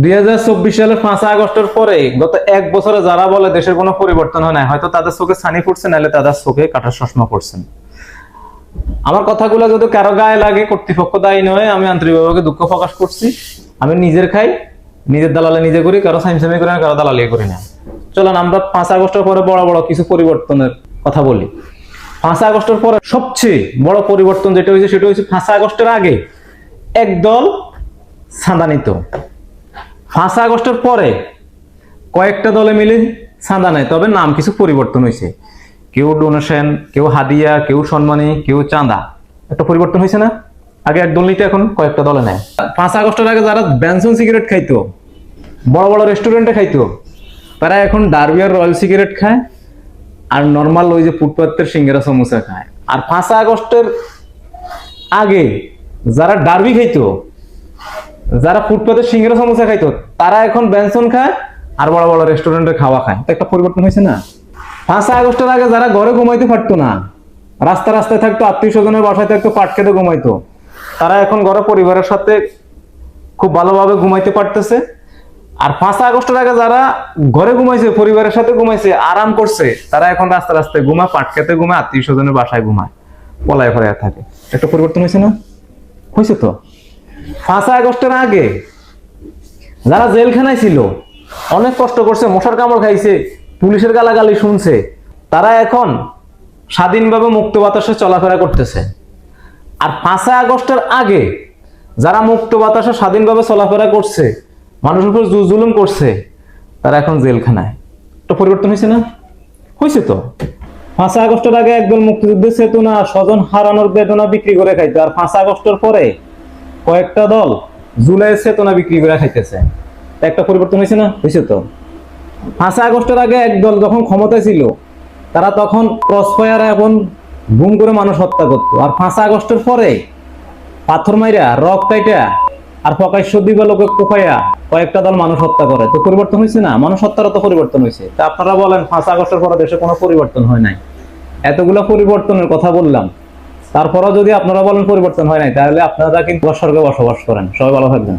2024 সালের 5 আগস্টের পরে গত এক বছরে যারা বলে দেশের কোনো পরিবর্তন হয় না, হয়তো তাদের চোখে ছানি ফুটছে, নাহলে তাদের চোখে কাঁটার চশমা পড়ছেন। আমার কথাগুলো যদি কারো গায়ে লাগে, কর্তৃপক্ষ দায়ী নয়, আমি আন্তরিকভাবে দুঃখ প্রকাশ করছি। আমি নিজের খাই, নিজের দালালে নিজে করি, কারো সাইমসামি করি না, কারো দালালি করি না। চলেন আমরা 5 আগস্টের পরে বড় বড় কিছু পরিবর্তনের কথা বলি। 5 আগস্টের পরে সবচেয়ে বড় পরিবর্তন যেটা হয়েছে সেটা হচ্ছে 5 আগস্টের আগে একদল চাঁদা নিত। 5 আগস্টের পরে কয়েকটা দলে মিলে চাঁদা নেয়, তবে নাম কিছু পরিবর্তন হয়েছে। কেউ ডোনেশন, কেউ হাদিয়া, কেউ সম্মানী, কেউ চাঁদা। একটা পরিবর্তন হয়েছে না? আগে একদল নিতে, এখন কয়েকটা দলে নেয়। 5 আগস্টের আগে যারা বেনসন সিগারেট খাইতো, বড় বড় রেস্টুরেন্টে খাইতো, তারা এখন ডারবি আর রয়্যাল সিগারেট খায়, আর নর্মাল ওই যে ফুটপাতের সিঙ্গারা সমোসা খায়। আর 5 আগস্টের আগে যারা ডারবি খাইতো, যারা ফুটপাতের সিঙ্গারা সমোসা খাইতো, তারা এখন বেনসন খায় আর বড় বড় রেস্টুরেন্টে খাওয়া খায়। তো একটা পরিবর্তন হয়েছে না? 5 আগস্টের আগে যারা ঘরে ঘুমাইতে পারতো না, রাস্তা রাস্তায় থাকতো, আত্মীয় স্বজনের বাসায় থাকতো, পাট খেতে ঘুমাইতো, তারা এখন ঘরে পরিবারের সাথে খুব ভালোভাবে ঘুমাইতে পারতেছে। আর 5 আগস্টের আগে যারা ঘরে ঘুমাইছে, পরিবারের সাথে ঘুমাইছে, আরাম করছে, তারা এখন রাস্তা রাস্তায় ঘুমায়, পাট খেতে ঘুমায়, আত্মীয় স্বজনের বাসায় ঘুমায়, পলায় ফলায় থাকে। একটা পরিবর্তন হয়েছে না? হয়েছে তো। 5 আগস্টের আগে যারা জেলখানায় ছিল, অনেক কষ্ট করছে, মশার কামড় খাইছে, পুলিশের গালাগালি শুনছে, তারা এখন স্বাধীনভাবে মুক্ত বাতাসে চলাফেরা করতেছে। আর 5 আগস্টের আগে যারা মুক্ত বাতাসে স্বাধীনভাবে চলাফেরা করছে, মানুষের উপর জুলুম করছে, তারা এখন জেলখানায়। তো পরিবর্তন হয়েছে না? হয়েছে তো। 5 আগস্টের আগে একদল মুক্তিযুদ্ধের চেতনা, স্বজন হারানোর বেদনা বিক্রি করে খাইতো, আর 5 আগস্টের পরে কয়েকটা দল জুলাইয়ের চেতনা বিক্রি করে খাইতেছে। একটা পরিবর্তন হয়েছে না? হয়েছে তো। 5 আগস্টের আগে একদল যখন ক্ষমতায় ছিল, তারা তখন ক্রস ফায়ার এবং গুম করে মানুষ হত্যা করতো। আর 5 আগস্টের পরে পাথর মাইরা, রক কাইটা আর প্রকাশ্য দিবা লোকে কোপাইয়া কয়েকটা দল মানুষ হত্যা করে। তো পরিবর্তন হয়েছে না? মানুষ হত্যারও তো পরিবর্তন হয়েছে। তা আপনারা বলেন 5 আগস্টের পরে দেশে কোনো পরিবর্তন হয় নাই? এতগুলো পরিবর্তনের কথা বললাম, তারপরেও যদি আপনারা বলেন পরিবর্তন হয় নাই, তাহলে আপনারা কিন্তু স্বর্গে বসবাস করেন। সবাই ভালো থাকবেন।